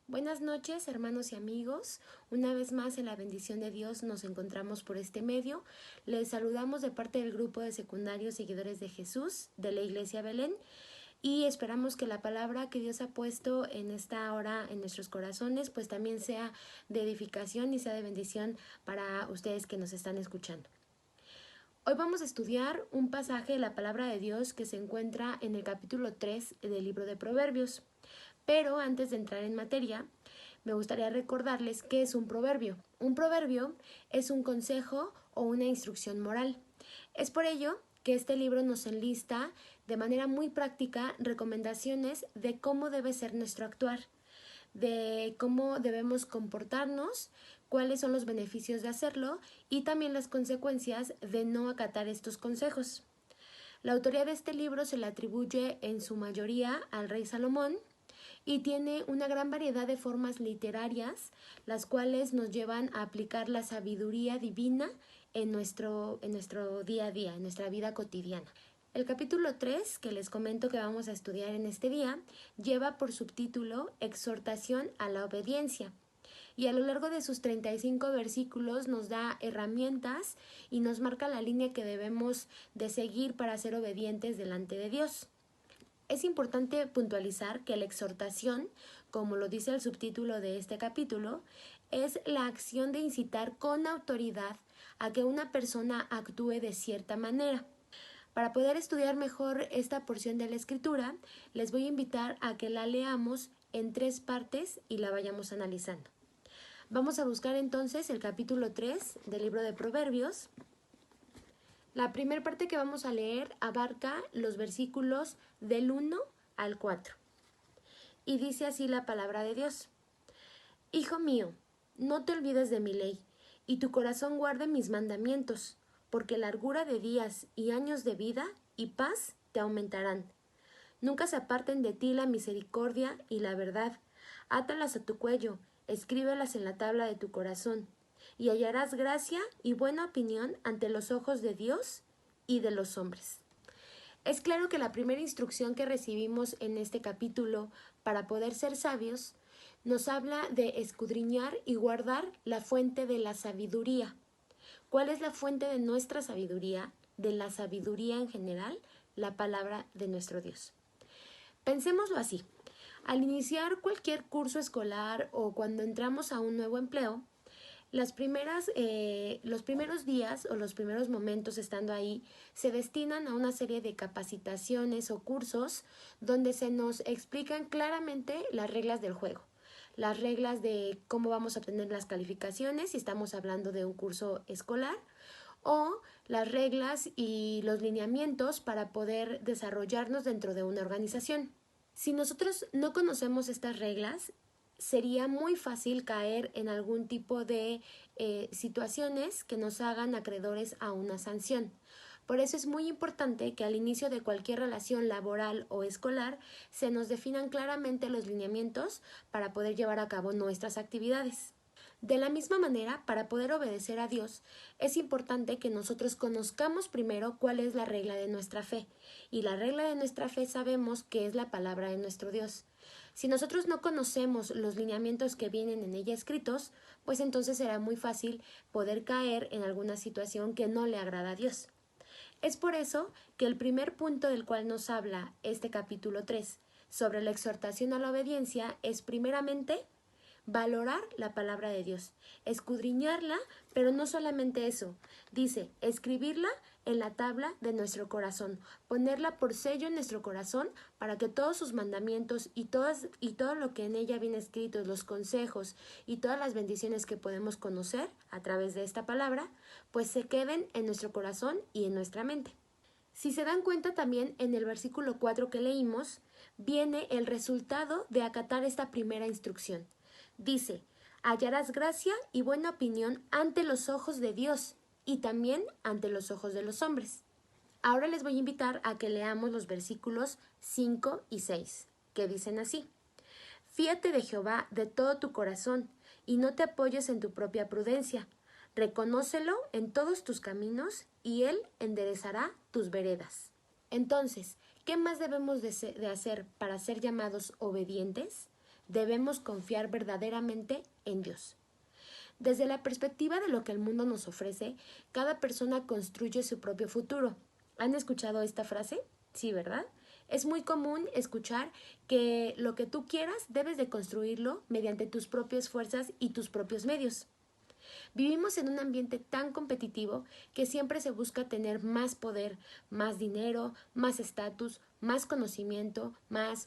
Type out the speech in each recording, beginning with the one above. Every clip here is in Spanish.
Buenas noches, hermanos y amigos. Una vez más, en la bendición de Dios, nos encontramos por este medio. Les saludamos de parte del grupo de secundarios seguidores de Jesús de la Iglesia Belén y esperamos que la palabra que Dios ha puesto en esta hora en nuestros corazones pues también sea de edificación y sea de bendición para ustedes que nos están escuchando. Hoy vamos a estudiar un pasaje de la palabra de Dios que se encuentra en el capítulo 3 del libro de Proverbios. Pero antes de entrar en materia, me gustaría recordarles qué es un proverbio. Un proverbio es un consejo o una instrucción moral. Es por ello que este libro nos enlista de manera muy práctica recomendaciones de cómo debe ser nuestro actuar, de cómo debemos comportarnos, cuáles son los beneficios de hacerlo y también las consecuencias de no acatar estos consejos. La autoría de este libro se le atribuye en su mayoría al rey Salomón, y tiene una gran variedad de formas literarias, las cuales nos llevan a aplicar la sabiduría divina en nuestro día a día, en nuestra vida cotidiana. El capítulo 3, que les comento que vamos a estudiar en este día, lleva por subtítulo Exhortación a la obediencia. Y a lo largo de sus 35 versículos nos da herramientas y nos marca la línea que debemos de seguir para ser obedientes delante de Dios. Es importante puntualizar que la exhortación, como lo dice el subtítulo de este capítulo, es la acción de incitar con autoridad a que una persona actúe de cierta manera. Para poder estudiar mejor esta porción de la escritura, les voy a invitar a que la leamos en 3 partes y la vayamos analizando. Vamos a buscar entonces el capítulo 3 del libro de Proverbios. La primera parte que vamos a leer abarca los versículos del 1 al 4. Y dice así la palabra de Dios. Hijo mío, no te olvides de mi ley, y tu corazón guarde mis mandamientos, porque largura de días y años de vida y paz te aumentarán. Nunca se aparten de ti la misericordia y la verdad. Átalas a tu cuello, escríbelas en la tabla de tu corazón, y hallarás gracia y buena opinión ante los ojos de Dios y de los hombres. Es claro que la primera instrucción que recibimos en este capítulo para poder ser sabios nos habla de escudriñar y guardar la fuente de la sabiduría. ¿Cuál es la fuente de nuestra sabiduría? De la sabiduría en general, la palabra de nuestro Dios. Pensémoslo así. Al iniciar cualquier curso escolar o cuando entramos a un nuevo empleo, los primeros días o los primeros momentos estando ahí se destinan a una serie de capacitaciones o cursos donde se nos explican claramente las reglas del juego, las reglas de cómo vamos a obtener las calificaciones si estamos hablando de un curso escolar, o las reglas y los lineamientos para poder desarrollarnos dentro de una organización. Si nosotros no conocemos estas reglas, sería muy fácil caer en algún tipo de situaciones que nos hagan acreedores a una sanción. Por eso es muy importante que al inicio de cualquier relación laboral o escolar se nos definan claramente los lineamientos para poder llevar a cabo nuestras actividades. De la misma manera, para poder obedecer a Dios, es importante que nosotros conozcamos primero cuál es la regla de nuestra fe. Y la regla de nuestra fe sabemos que es la palabra de nuestro Dios. Si nosotros no conocemos los lineamientos que vienen en ella escritos, pues entonces será muy fácil poder caer en alguna situación que no le agrada a Dios. Es por eso que el primer punto del cual nos habla este capítulo 3 sobre la exhortación a la obediencia es primeramente valorar la palabra de Dios, escudriñarla, pero no solamente eso, dice, escribirla en la tabla de nuestro corazón, ponerla por sello en nuestro corazón para que todos sus mandamientos y todo lo que en ella viene escrito, los consejos y todas las bendiciones que podemos conocer a través de esta palabra, pues se queden en nuestro corazón y en nuestra mente. Si se dan cuenta también en el versículo 4 que leímos, viene el resultado de acatar esta primera instrucción. Dice, hallarás gracia y buena opinión ante los ojos de Dios y también ante los ojos de los hombres. Ahora les voy a invitar a que leamos los versículos 5 y 6, que dicen así. Fíate de Jehová de todo tu corazón y no te apoyes en tu propia prudencia. Reconócelo en todos tus caminos y Él enderezará tus veredas. Entonces, ¿qué más debemos de hacer para ser llamados obedientes? Debemos confiar verdaderamente en Dios. Desde la perspectiva de lo que el mundo nos ofrece, cada persona construye su propio futuro. ¿Han escuchado esta frase? Sí, ¿verdad? Es muy común escuchar que lo que tú quieras debes de construirlo mediante tus propias fuerzas y tus propios medios. Vivimos en un ambiente tan competitivo que siempre se busca tener más poder, más dinero, más estatus, más conocimiento, más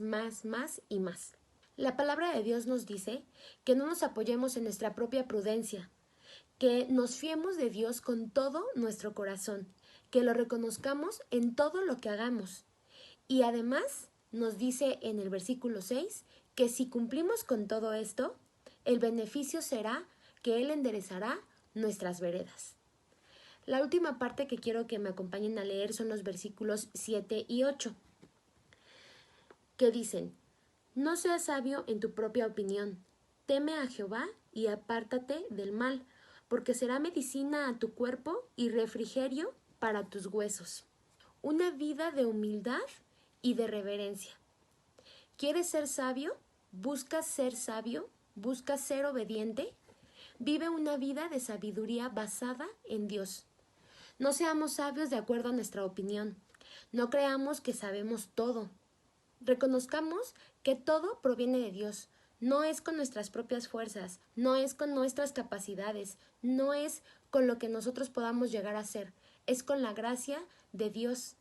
y más. La palabra de Dios nos dice que no nos apoyemos en nuestra propia prudencia, que nos fiemos de Dios con todo nuestro corazón, que lo reconozcamos en todo lo que hagamos. Y además nos dice en el versículo 6 que si cumplimos con todo esto, el beneficio será que Él enderezará nuestras veredas. La última parte que quiero que me acompañen a leer son los versículos 7 y 8, que dicen: No seas sabio en tu propia opinión, teme a Jehová y apártate del mal, porque será medicina a tu cuerpo y refrigerio para tus huesos. Una vida de humildad y de reverencia. ¿Quieres ser sabio? ¿Buscas ser sabio? ¿Buscas ser obediente? Vive una vida de sabiduría basada en Dios. No seamos sabios de acuerdo a nuestra opinión. No creamos que sabemos todo. Reconozcamos que todo proviene de Dios. No es con nuestras propias fuerzas, no es con nuestras capacidades, no es con lo que nosotros podamos llegar a ser. Es con la gracia de Dios.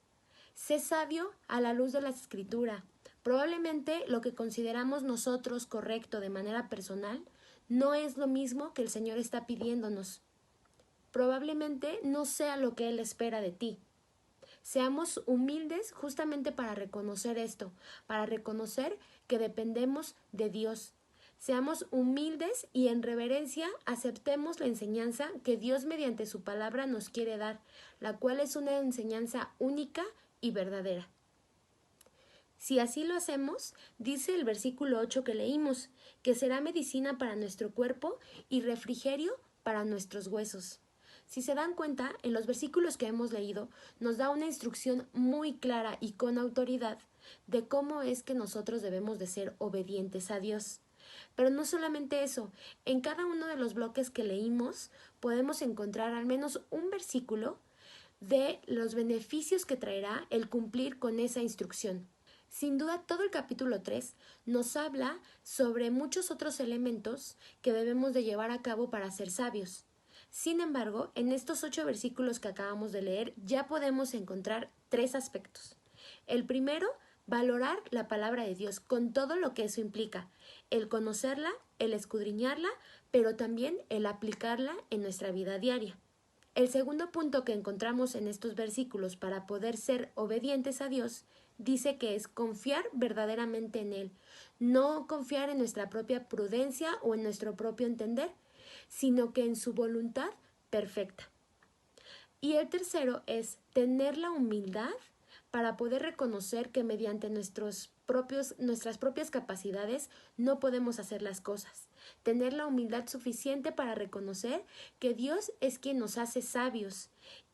Sé sabio a la luz de la Escritura. Probablemente lo que consideramos nosotros correcto de manera personal no es lo mismo que el Señor está pidiéndonos. Probablemente no sea lo que Él espera de ti. Seamos humildes justamente para reconocer esto, para reconocer que dependemos de Dios. Seamos humildes y en reverencia aceptemos la enseñanza que Dios mediante su palabra nos quiere dar, la cual es una enseñanza única y verdadera. Si así lo hacemos, dice el versículo 8 que leímos, que será medicina para nuestro cuerpo y refrigerio para nuestros huesos. Si se dan cuenta, en los versículos que hemos leído, nos da una instrucción muy clara y con autoridad de cómo es que nosotros debemos de ser obedientes a Dios. Pero no solamente eso, en cada uno de los bloques que leímos podemos encontrar al menos un versículo de los beneficios que traerá el cumplir con esa instrucción. Sin duda, todo el capítulo 3 nos habla sobre muchos otros elementos que debemos de llevar a cabo para ser sabios. Sin embargo, en estos 8 versículos que acabamos de leer ya podemos encontrar 3 aspectos. El primero, valorar la palabra de Dios con todo lo que eso implica, el conocerla, el escudriñarla, pero también el aplicarla en nuestra vida diaria. El segundo punto que encontramos en estos versículos para poder ser obedientes a Dios dice que es confiar verdaderamente en Él, no confiar en nuestra propia prudencia o en nuestro propio entender, sino que en su voluntad perfecta. Y el tercero es tener la humildad para poder reconocer que mediante nuestras propias capacidades no podemos hacer las cosas. Tener la humildad suficiente para reconocer que Dios es quien nos hace sabios.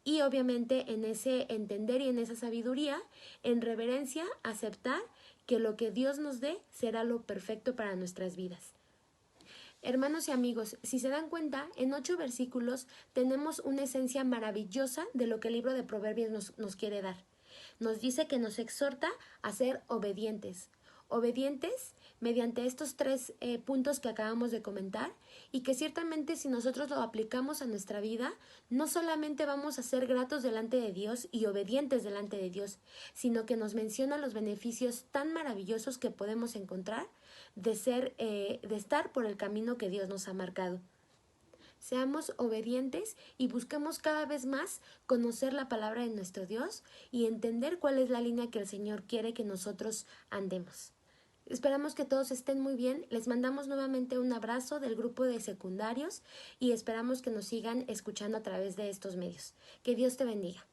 Y obviamente en ese entender y en esa sabiduría, en reverencia, aceptar que lo que Dios nos dé será lo perfecto para nuestras vidas. Hermanos y amigos, si se dan cuenta, en 8 versículos tenemos una esencia maravillosa de lo que el libro de Proverbios nos quiere dar. Nos dice que nos exhorta a ser obedientes. Obedientes mediante estos 3 puntos que acabamos de comentar, y que ciertamente si nosotros lo aplicamos a nuestra vida, no solamente vamos a ser gratos delante de Dios y obedientes delante de Dios, sino que nos menciona los beneficios tan maravillosos que podemos encontrar de estar por el camino que Dios nos ha marcado. Seamos obedientes y busquemos cada vez más conocer la palabra de nuestro Dios y entender cuál es la línea que el Señor quiere que nosotros andemos. Esperamos que todos estén muy bien. Les mandamos nuevamente un abrazo del grupo de secundarios y esperamos que nos sigan escuchando a través de estos medios. Que Dios te bendiga.